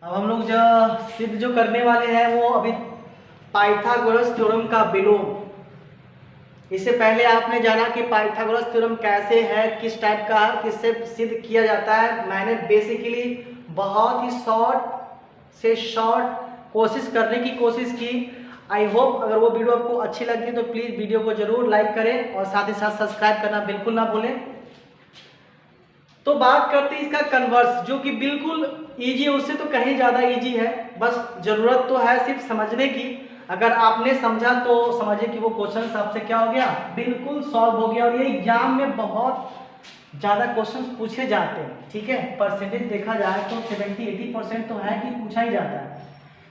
अब हम लोग जो सिद्ध जो करने वाले हैं वो अभी पाइथागोरस थ्योरम का विलोम। इससे पहले आपने जाना कि पाइथागोरस थ्योरम कैसे है, किस टाइप का है, किससे सिद्ध किया जाता है। मैंने बेसिकली बहुत ही शॉर्ट से शॉर्ट कोशिश करने की कोशिश की। आई होप अगर वो वीडियो आपको अच्छी लगती है तो प्लीज़ वीडियो को जरूर लाइक करें और साथ ही साथ सब्सक्राइब करना बिल्कुल ना भूलें। तो बात करते हैं इसका कन्वर्स, जो कि बिल्कुल इजी है, उससे तो कहीं ज़्यादा इजी है। बस ज़रूरत तो है सिर्फ समझने की। अगर आपने समझा तो समझिए कि वो क्वेश्चन आपसे क्या हो गया, बिल्कुल सॉल्व हो गया। और ये एग्जाम में बहुत ज़्यादा क्वेश्चन पूछे जाते हैं, ठीक है। परसेंटेज देखा जाए तो 70-80% तो है कि पूछा ही जाता है।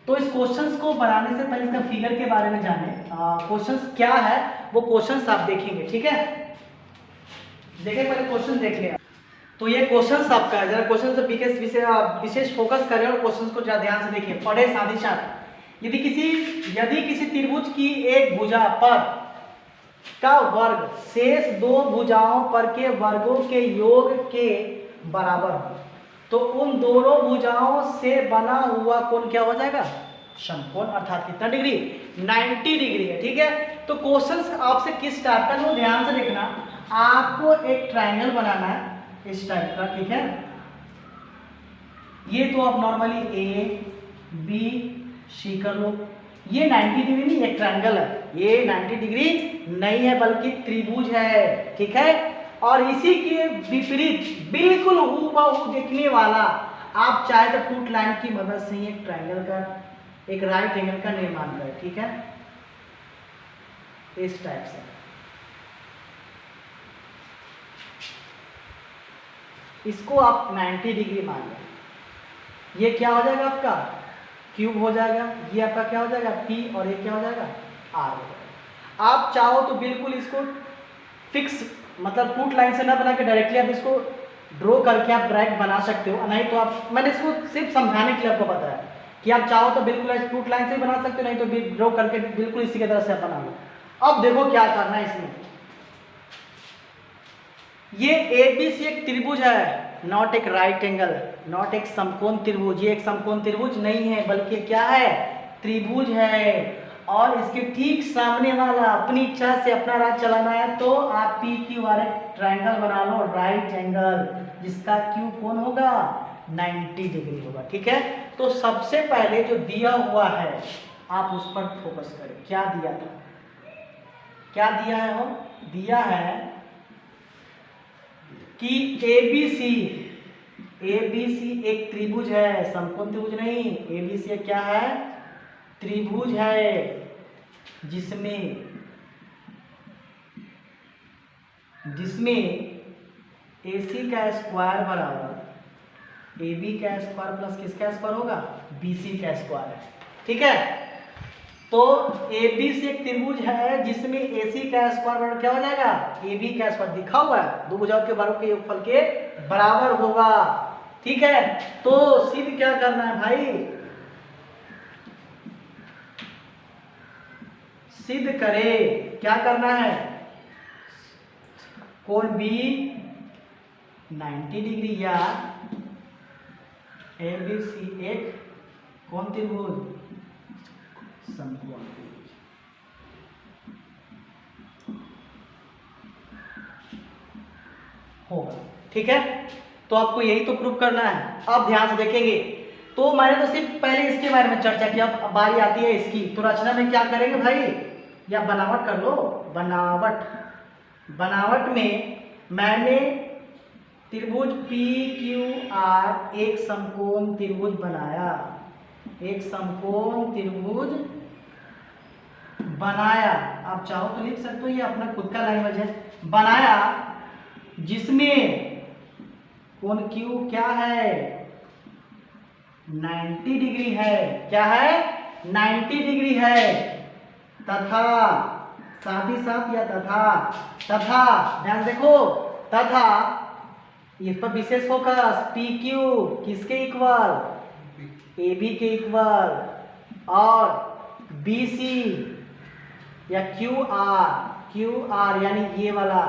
तो इस क्वेश्चंस को बनाने से पहले इसका फिगर के बारे में जाने। क्वेश्चंस क्या है वो क्वेश्चंस आप देखेंगे, ठीक है। देखिए पहले क्वेश्चन देख लें। तो ये क्वेश्चंस आपका है, जरा क्वेश्चन से विशेष फोकस करें और क्वेश्चंस को जरा ध्यान से देखिए, पढ़े साथ ही साथ। यदि किसी त्रिभुज की एक भुजा पर का वर्ग शेष दो भुजाओं पर के वर्गों के योग के बराबर हो तो उन दोनों भुजाओं से बना हुआ कोण क्या हो जाएगा, समकोण। अर्थात कितना डिग्री, 90 डिग्री है, ठीक है। तो क्वेश्चंस आपसे किस टाइप का, तो ध्यान से देखना। आपको एक ट्रायंगल बनाना है इस टाइप का, ठीक है। ये तो आप नॉर्मली ए बी सी कर लो। ये 90 डिग्री नहीं, एक ट्रायंगल है, ये 90 डिग्री नहीं है बल्कि त्रिभुज है, ठीक है। और इसी के विपरीत बिल्कुल हूबहू दिखने वाला आप चाहे तो टूट लाइन की मदद से एक ट्रायंगल का, एक राइट एंगल का निर्माण करें, ठीक है, इस टाइप से। इसको आप 90 डिग्री मान लें। ये क्या हो जाएगा आपका क्यूब हो जाएगा, ये आपका क्या हो जाएगा पी, और ये क्या हो जाएगा आर हो जाएगा। आप चाहो तो बिल्कुल इसको फिक्स, मतलब टूट लाइन से ना बना के डायरेक्टली आप इसको ड्रॉ करके आप डायरेक्ट बना सकते हो। नहीं तो आप, मैंने इसको सिर्फ समझाने के लिए आपको बताया कि आप चाहो तो बिल्कुल टूट लाइन से बना सकते हो, नहीं तो ड्रॉ करके बिल्कुल इसी की तरह से आप बना लो। अब देखो क्या करना है इसमें। ये ABC एक त्रिभुज है, नॉट एक राइट एंगल, नॉट एक समकोण त्रिभुज। ये एक समकोण त्रिभुज नहीं है बल्कि क्या है, त्रिभुज है। और इसके ठीक सामने वाला अपनी इच्छा से अपना राज चलाना है तो आप PQR एक ट्रायंगल बना लो, राइट एंगल, जिसका Q कोण होगा 90 डिग्री होगा, ठीक है। तो सबसे पहले जो दिया हुआ है आप उस पर फोकस करें। क्या दिया था, क्या दिया है, वो दिया है कि ABC एक त्रिभुज है, समकोण त्रिभुज नहीं। ABC एक क्या है, त्रिभुज है, जिसमें AC का स्क्वायर बराबर AB का स्क्वायर प्लस किसका स्क्वायर होगा, BC का स्क्वायर है, ठीक है। तो ABC एक त्रिभुज है जिसमें AC का स्क्वायर बराबर क्या हो जाएगा, AB का स्क्वायर, दिखा हुआ है, दो भुजाओं के वर्गों के योगफल के बराबर होगा, ठीक है। तो सिद्ध क्या करना है भाई, सिद्ध करे, क्या करना है, कोण B 90 डिग्री या ABC एक कौन त्रिभुज, समकोण त्रिभुज होगा, ठीक है। तो आपको यही तो प्रूव करना है। अब ध्यान से देखेंगे। तो मैंने तो सिर्फ पहले इसके बारे में चर्चा की, अब बारी आती है इसकी। तो रचना में क्या करेंगे भाई, या बनावट कर लो, बनावट में मैंने त्रिभुज PQR एक समकोण त्रिभुज बनाया, एक समकोण त्रिभुज बनाया। आप चाहो तो लिख सकते हो, ये अपना खुद का लैंग्वेज है, बनाया, जिसमें कोण Q क्या है 90 डिग्री है, क्या है 90 डिग्री है, तथा साथ ही साथ या तथा ध्यान देखो, तथा इस पर विशेष फोकस, PQ किसके इक्वल, AB के इक्वल, और BC या QR यानी ये वाला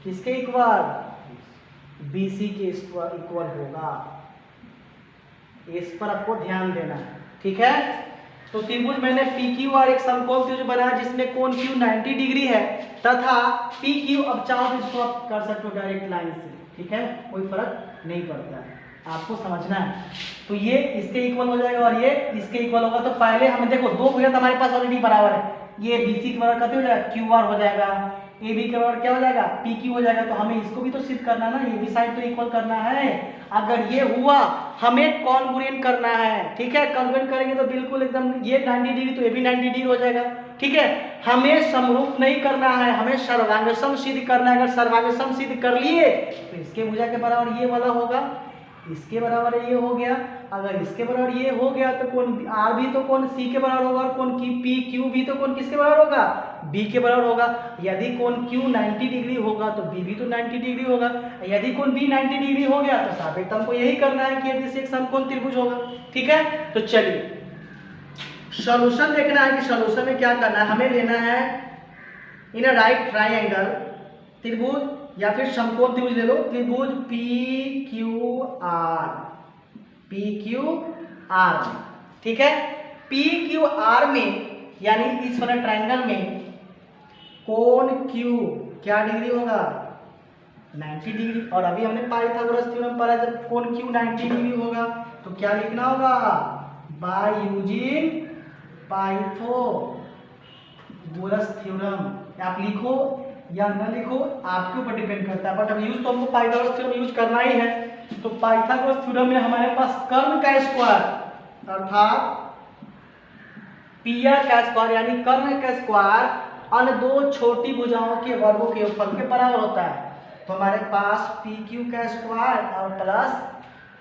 किसके इक्वल, BC के इक्वल होगा, इस पर आपको ध्यान देना है, ठीक है। तो त्रिभुज मैंने पी क्यू आर एक समकोण त्रिभुज बनाया जिसमें कोण क्यू 90 डिग्री है तथा पी क्यू, अब चाहो तो इसको आप कर सकते हो डायरेक्ट लाइन से, ठीक है, कोई फर्क नहीं पड़ता है, आपको समझना है। तो ये इसके इक्वल हो जाएगा और ये इसके इक्वल होगा। तो पहले हमें देखो दो भुजा हमारे पास ऑलरेडी बराबर है, ये बीसी के बराबर कितना हो जाएगा, क्यू आर हो जाएगा, ए बी के बराबर क्या हो जाएगा, पी क्यू हो जाएगा। तो हमें इसको भी तो सिद्ध करना है ना, ये भी साइड तो इक्वल करना है। अगर ये हुआ हमें कॉन्ग्रुएंट करना है, ठीक है, कॉन्ग्रुएंट करेंगे तो बिल्कुल एकदम ये 90 डिग्री तो ये भी 90 डिग्री हो जाएगा, ठीक है। हमें समरूप नहीं करना है, हमें सर्वांगसम सिद्ध करना है। अगर सर्वांगसम सिद्ध कर लिए तो इसके भुजा के बराबर ये वाला होगा, इसके बराबर ये हो गया। अगर इसके बराबर ये हो गया तो कोण आर भी तो कोण सी के बराबर होगा और कोण की पी क्यू भी तो कोण किसके बराबर होगा, बी के बराबर होगा। यदि कोण क्यू 90 डिग्री होगा तो बी भी तो 90 डिग्री होगा। यदि कोण बी 90 डिग्री हो गया तो सापेक्ष हमको यही करना है कि यदि से एक समकोण त्रिभुज होगा, ठीक है। तो चलिए सॉल्यूशन देखना है कि सॉल्यूशन में क्या करना है। हमें लेना है इन अ राइट ट्राइंगल त्रिभुज या फिर समकोण त्रिभुज ले लो, त्रिभुज P Q R, P Q R, ठीक है। पी क्यू आर में यानी इस वाले ट्राइंगल में कोण क्यू क्या डिग्री होगा, 90 डिग्री। और अभी हमने पाइथागोरस थ्योरम पढ़ा, जब कोण क्यू 90 डिग्री होगा तो क्या लिखना होगा, बाय यूजिंग पाइथागोरस थ्योरम। आप लिखो या न लिखो आपके ऊपर डिपेंड करता है, बट अब यूज तो हमको पाइथागोरस थ्योरम यूज करना ही है। तो पाइथागोरस थ्योरम में हमारे पास कर्ण का स्क्वायर अर्थात पी आर का स्क्वायर यानी कर्ण का स्क्वायर अन्य दो छोटी भुजाओं के वर्गों के योगफल के बराबर होता है। तो हमारे पास पी क्यू का स्क्वायर और प्लस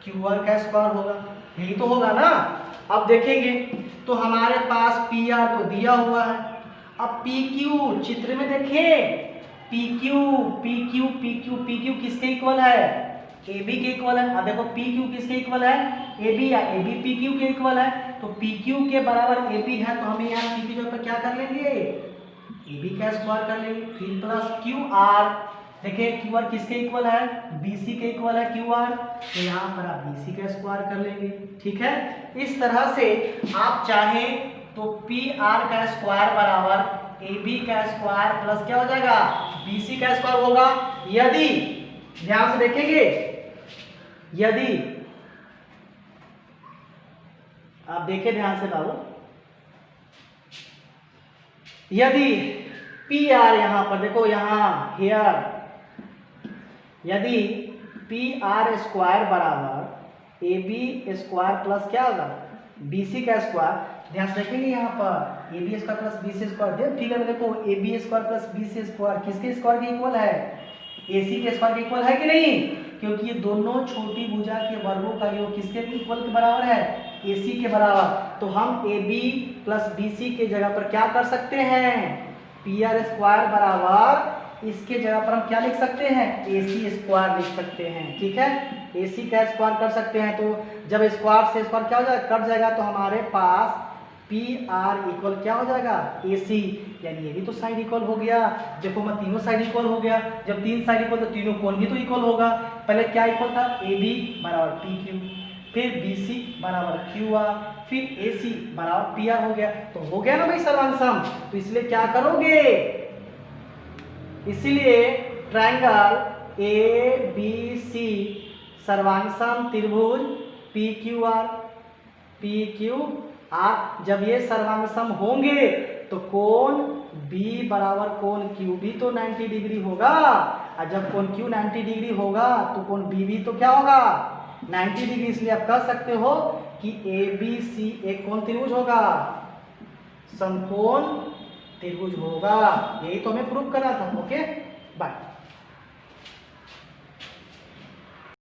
क्यू आर का स्क्वायर होगा, यही तो होगा ना। अब देखेंगे तो हमारे पास पी आर तो दिया हुआ है, अब पी क्यू चित्र में देखें, P Q P Q P Q P Q किसके इक्वल है, ए बी के इक्वल है। अब देखो पी क्यू किसके इक्वल है, ए बी, या ए बी पी क्यू के इक्वल है। तो पी क्यू के बराबर ए बी है तो हमें यहाँ पी क्यू पर क्या कर लेंगे, ए बी का स्क्वायर कर लेंगे, फिर प्लस क्यू आर। देखिए क्यू आर किसके इक्वल है, बी सी के इक्वल है क्यू आर, तो यहाँ पर आप बी सी का स्क्वायर कर लेंगे, ठीक है। इस तरह से आप चाहें तो पी आर का स्क्वायर बराबर ए बी का स्क्वायर प्लस क्या हो जाएगा, बी सी का स्क्वायर होगा। यदि ध्यान से देखेंगे, यदि आप देखें ध्यान से बाबू, यदि पी आर यहां पर देखो, यहां हियर, यदि पी आर स्क्वायर बराबर ए बी स्क्वायर प्लस क्या होगा, बी सी का स्क्वायर, ध्यान से देखेंगे यहाँ पर A B square plus B C square, देख फिगर में देखो A B square plus B C square किसके स्क्वायर के इक्वल है, ए सी के स्क्वायर के इक्वल है कि नहीं, क्योंकि ये दोनों छोटी भुजा के वर्गों का योग किसके इक्वल के बराबर है, ए सी के बराबर। तो हम A B plus B C के जगह पर क्या कर सकते हैं, पी आर स्क्वायर बराबर इसके जगह पर हम क्या लिख सकते हैं, ए सी स्क्वायर लिख सकते हैं, ठीक है। ए सी का स्क्वायर कर सकते हैं, तो जब स्क्वायर से स्क्वायर क्या हो जाएगा, कट जाएगा, तो हमारे पास पी आर इक्वल क्या हो जाएगा, ए सी, यानी ये भी तो साइड इक्वल हो गया। देखो मैं तीनों साइड इक्वल हो गया, जब तीन साइड इक्वल तो तीनों कोण भी तो इक्वल होगा। पहले क्या इक्वल था, ए बी बराबर पी क्यू, फिर बी सी बराबर क्यू आर, फिर ए सी बराबर पी आर हो गया। तो हो गया ना भाई सर्वांग। तो इसलिए क्या करोगे, इसीलिए ट्रायंगल ए बी सी सर्वांग त्रिभुज पी क्यू आर, जब ये सर्वांग होंगे तो कोण B बराबर कोण Q भी तो 90 डिग्री होगा, और जब कोण Q 90 डिग्री होगा तो कोण B भी तो क्या होगा, 90 डिग्री। इसलिए आप कह सकते हो कि ABC एक कोण त्रिभुज होगा, समकोण त्रिभुज होगा। यही तो हमें प्रूव करना था। Okay bye.